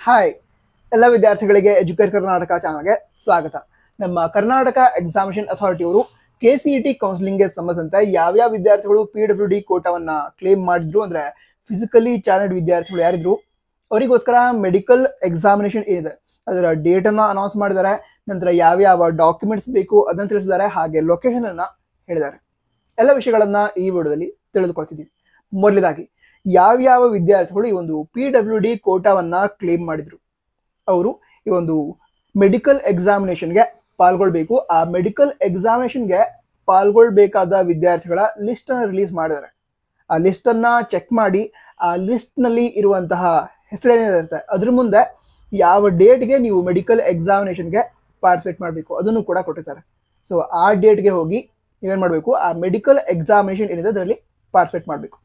Hi, ಎಲ್ಲ ವಿದ್ಯಾರ್ಥಿಗಳಿಗೆ educate Karnataka ಚಾನಲ್ಗೆ ಸ್ವಾಗತ. ನಮ್ಮ ಕರ್ನಾಟಕ ಎಕ್ಸಾಮಿನೇಷನ್ ಅಥಾರಿಟಿ ಅವರು KCET ಕೌನ್ಸಿಲಿಂಗ್ಗೆ ಸಂಬಂಧಿಸಿದಂತೆ ಯಾವ್ಯಾವ ವಿದ್ಯಾರ್ಥಿಗಳು PWD ಕೋಟಾವನ್ನ ಕ್ಲೇಮ್ ಮಾಡಿದ್ರು ಅಂದ್ರೆ ಫಿಸಿಕಲಿ ಚಾಲೆಂಜ್ಡ್ ವಿದ್ಯಾರ್ಥಿಗಳು ಯಾರಿದ್ರು ಅವರಿಗೋಸ್ಕರ ಮೆಡಿಕಲ್ ಎಕ್ಸಾಮಿನೇಷನ್ ಏನಿದೆ ಅದರ ಡೇಟ್ ಅನ್ನ ಅನೌನ್ಸ್ ಮಾಡಿದ್ದಾರೆ. ನಂತರ ಯಾವ್ಯಾವ ಡಾಕ್ಯುಮೆಂಟ್ಸ್ ಬೇಕು ಅದನ್ನ ತಿಳಿಸಿದ್ದಾರೆ, ಹಾಗೆ ಲೊಕೇಶನ್ ಅನ್ನ ಹೇಳಿದ್ದಾರೆ. ಎಲ್ಲ ವಿಷಯಗಳನ್ನ ಈ ವಿಡಿಯೋದಲ್ಲಿ ತಿಳಿದುಕೊಳ್ತಿದ್ದೀವಿ. ಮೊದಲದಾಗಿ ಯಾವ್ಯಾವ ವಿದ್ಯಾರ್ಥಿಗಳು ಈ ಒಂದು PWD ಕೋಟಾವನ್ನ ಕ್ಲೇಮ್ ಮಾಡಿದ್ರು, ಅವರು ಈ ಒಂದು ಮೆಡಿಕಲ್ ಎಕ್ಸಾಮಿನೇಷನ್ಗೆ ಪಾಲ್ಗೊಳ್ಬೇಕು. ಆ ಮೆಡಿಕಲ್ ಎಕ್ಸಾಮಿನೇಷನ್ಗೆ ಪಾಲ್ಗೊಳ್ಬೇಕಾದ ವಿದ್ಯಾರ್ಥಿಗಳ ಲಿಸ್ಟ್ ಅನ್ನ ರಿಲೀಸ್ ಮಾಡಿದ್ದಾರೆ. ಆ ಲಿಸ್ಟ್ ಅನ್ನ ಚೆಕ್ ಮಾಡಿ ಆ ಲಿಸ್ಟ್ ನಲ್ಲಿ ಇರುವಂತಹ ಹೆಸರೇನಿರುತ್ತೆ ಅದ್ರ ಮುಂದೆ ಯಾವ ಡೇಟ್ಗೆ ನೀವು ಮೆಡಿಕಲ್ ಎಕ್ಸಾಮಿನೇಷನ್ಗೆ ಪಾರ್ಟಿಸಿಪೇಟ್ ಮಾಡಬೇಕು ಅದನ್ನು ಕೂಡ ಕೊಟ್ಟಿರ್ತಾರೆ. ಸೊ ಆ ಡೇಟ್ಗೆ ಹೋಗಿ ನೀವೇನ್ ಮಾಡಬೇಕು, ಆ ಮೆಡಿಕಲ್ ಎಕ್ಸಾಮಿನೇಷನ್ ಏನಿದೆ ಅದರಲ್ಲಿ ಪಾರ್ಟಿಸಿಪೇಟ್ ಮಾಡಬೇಕು.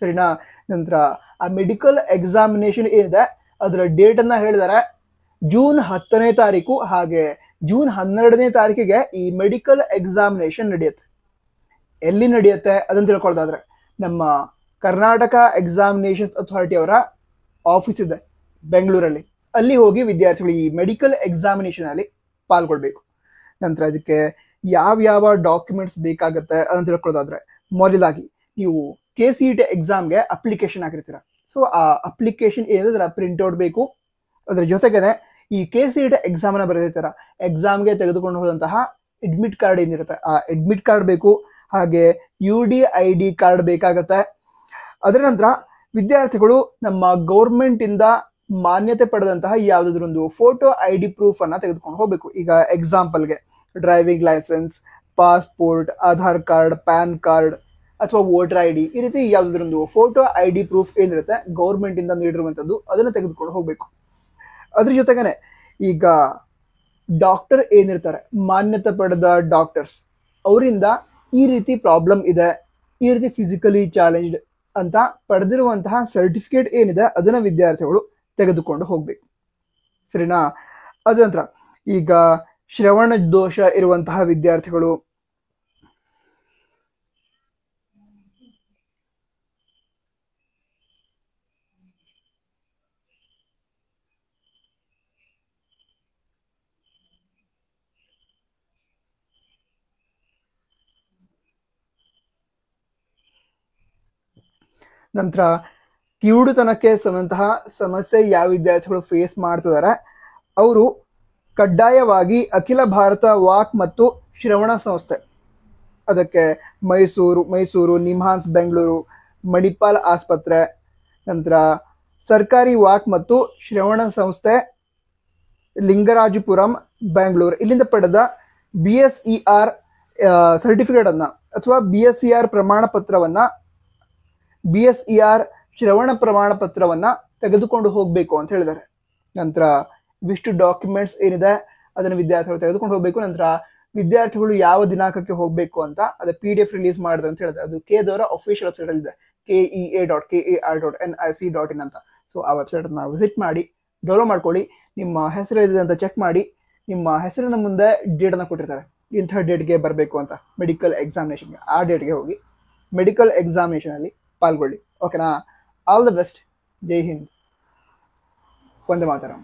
ಸರಿನಾ? ನಂತರ ಆ ಮೆಡಿಕಲ್ ಎಕ್ಸಾಮಿನೇಷನ್ ಏನಿದೆ ಅದರ ಡೇಟ್ ಅನ್ನ ಹೇಳಿದ್ದಾರೆ. ಜೂನ್ 10ನೇ ತಾರೀಕು ಹಾಗೆ ಜೂನ್ 12ನೇ ತಾರೀಕಿಗೆ ಈ ಮೆಡಿಕಲ್ ಎಕ್ಸಾಮಿನೇಷನ್ ನಡೆಯುತ್ತೆ. ಎಲ್ಲಿ ನಡೆಯುತ್ತೆ ಅದನ್ನು ತಿಳ್ಕೊಳ್ಳೋದಾದ್ರೆ ನಮ್ಮ ಕರ್ನಾಟಕ ಎಕ್ಸಾಮಿನೇಷನ್ ಅಥಾರಿಟಿ ಅವರ ಆಫೀಸ್ ಇದೆ ಬೆಂಗಳೂರಲ್ಲಿ. ಅಲ್ಲಿ ಹೋಗಿ ವಿದ್ಯಾರ್ಥಿಗಳು ಈ ಮೆಡಿಕಲ್ ಎಕ್ಸಾಮಿನೇಷನ್ ಅಲ್ಲಿ ಪಾಲ್ಗೊಳ್ಬೇಕು. ನಂತರ ಅದಕ್ಕೆ ಯಾವ ಡಾಕ್ಯುಮೆಂಟ್ಸ್ ಬೇಕಾಗುತ್ತೆ ಅದನ್ನು ತಿಳ್ಕೊಳ್ಳೋದಾದ್ರೆ ಮೊದಲಾಗಿ ನೀವು KCET ಎಕ್ಸಾಮ್ಗೆ ಅಪ್ಲಿಕೇಶನ್ ಹಾಕಿರ್ತೀರ. ಸೊ ಆ ಅಪ್ಲಿಕೇಶನ್ ಏನಿದ್ರೆ ಪ್ರಿಂಟ್ಔಟ್ ಬೇಕು. ಅದ್ರ ಜೊತೆಗೇನೆ ಈ KCET ಎಕ್ಸಾಮ್ ಅನ್ನ ಬರೆದಿರ್ತಾರ, ಎಕ್ಸಾಮ್ಗೆ ತೆಗೆದುಕೊಂಡು ಹೋದಂತಹ ಅಡ್ಮಿಟ್ ಕಾರ್ಡ್ ಏನಿರುತ್ತೆ ಆ ಅಡ್ಮಿಟ್ ಕಾರ್ಡ್ ಬೇಕು. ಹಾಗೆ UDID ಕಾರ್ಡ್ ಬೇಕಾಗತ್ತೆ. ಅದರ ನಂತರ ವಿದ್ಯಾರ್ಥಿಗಳು ನಮ್ಮ ಗೌರ್ಮೆಂಟ್ ಇಂದ ಮಾನ್ಯತೆ ಪಡೆದಂತಹ ಯಾವುದಾದ್ರೂ ಒಂದು ಫೋಟೋ ID ಪ್ರೂಫ್ ಅನ್ನ ತೆಗೆದುಕೊಂಡು ಹೋಗ್ಬೇಕು. ಈಗ ಎಕ್ಸಾಂಪಲ್ಗೆ driving licence, passport, Aadhaar card, PAN card ಅಥವಾ ವೋಟರ್ ID, ಈ ರೀತಿ ಯಾವುದಾದ್ರೊಂದು ಫೋಟೋ ID ಪ್ರೂಫ್ ಏನಿರುತ್ತೆ ಗೌರ್ಮೆಂಟ್ ಇಂದ ನೀಡಿರುವಂತದ್ದು ಅದನ್ನ ತೆಗೆದುಕೊಂಡು ಹೋಗ್ಬೇಕು. ಅದ್ರ ಜೊತೆಗೇನೆ ಈಗ ಡಾಕ್ಟರ್ ಏನಿರ್ತಾರೆ, ಮಾನ್ಯತೆ ಪಡೆದ ಡಾಕ್ಟರ್ಸ್, ಅವರಿಂದ ಈ ರೀತಿ ಪ್ರಾಬ್ಲಮ್ ಇದೆ, ಈ ರೀತಿ ಫಿಸಿಕಲಿ ಚಾಲೆಂಜ್ಡ್ ಅಂತ ಪಡೆದಿರುವಂತಹ ಸರ್ಟಿಫಿಕೇಟ್ ಏನಿದೆ ಅದನ್ನ ವಿದ್ಯಾರ್ಥಿಗಳು ತೆಗೆದುಕೊಂಡು ಹೋಗ್ಬೇಕು. ಸರಿನಾ? ಅದ ನಂತರ ಈಗ ಶ್ರವಣ ದೋಷ ಇರುವಂತಹ ವಿದ್ಯಾರ್ಥಿಗಳು, ನಂತರ ಕಿವುಡುತನಕ್ಕೆ ಸಂಬಂಧಂತಹ ಸಮಸ್ಯೆ ಯಾವ ವಿದ್ಯಾರ್ಥಿಗಳು ಫೇಸ್ ಮಾಡ್ತಿದ್ದಾರೆ ಅವರು ಕಡ್ಡಾಯವಾಗಿ ಅಖಿಲ ಭಾರತ ವಾಕ್ ಮತ್ತು ಶ್ರವಣ ಸಂಸ್ಥೆ, ಅದಕ್ಕೆ ಮೈಸೂರು, ನಿಮ್ಹಾನ್ಸ್ ಬೆಂಗಳೂರು, ಮಣಿಪಾಲ್ ಆಸ್ಪತ್ರೆ, ನಂತರ ಸರ್ಕಾರಿ ವಾಕ್ ಮತ್ತು ಶ್ರವಣ ಸಂಸ್ಥೆ ಲಿಂಗರಾಜಪುರಂ ಬೆಂಗಳೂರು, ಇಲ್ಲಿಂದ ಪಡೆದ BSER ಸರ್ಟಿಫಿಕೇಟ್ ಅನ್ನ ಅಥವಾ BSER ಪ್ರಮಾಣ ಪತ್ರವನ್ನ, BSER ಶ್ರವಣ ಪ್ರಮಾಣ ಪತ್ರವನ್ನ ತೆಗೆದುಕೊಂಡು ಹೋಗ್ಬೇಕು ಅಂತ ಹೇಳಿದ್ದಾರೆ. ನಂತರ ಇವಿಷ್ಟು ಡಾಕ್ಯುಮೆಂಟ್ಸ್ ಏನಿದೆ ಅದನ್ನ ವಿದ್ಯಾರ್ಥಿಗಳು ತೆಗೆದುಕೊಂಡು ಹೋಗ್ಬೇಕು. ನಂತರ ವಿದ್ಯಾರ್ಥಿಗಳು ಯಾವ ದಿನಾಂಕಕ್ಕೆ ಹೋಗ್ಬೇಕು ಅಂತ ಅದೇ PDF ರಿಲೀಸ್ ಮಾಡಿದ್ರೆ ಅಂತ ಹೇಳಿದ್ರೆ ಅದು KEDOರ ಅಫಿಷಿಯಲ್ ವೆಬ್ಸೈಟ್ ಅಲ್ಲಿ ಇದೆ, kea.kar.nic.in ಅಂತ. ಸೊ ಆ ವೆಬ್ಸೈಟ್ ಅನ್ನ ವಿಸಿಟ್ ಮಾಡಿ ಡೌನ್ಲೋಡ್ ಮಾಡ್ಕೊಳ್ಳಿ. ನಿಮ್ಮ ಹೆಸರು ಇದೆ ಅಂತ ಚೆಕ್ ಮಾಡಿ. ನಿಮ್ಮ ಹೆಸರಿನ ಮುಂದೆ ಡೇಟ್ ಅನ್ನ ಕೊಟ್ಟಿರ್ತಾರೆ, ಇಂಥ ಡೇಟ್ಗೆ ಬರಬೇಕು ಅಂತ ಮೆಡಿಕಲ್ ಎಕ್ಸಾಮಿನೇಷನ್ಗೆ. ಆ ಡೇಟ್ಗೆ ಹೋಗಿ ಮೆಡಿಕಲ್ ಎಕ್ಸಾಮಿನೇಷನ್ ಅಲ್ಲಿ ಪಾಲ್ಗೊಳ್ಳಿ. ಓಕೆನಾ? All the best. Jai Hind. Vande Mataram.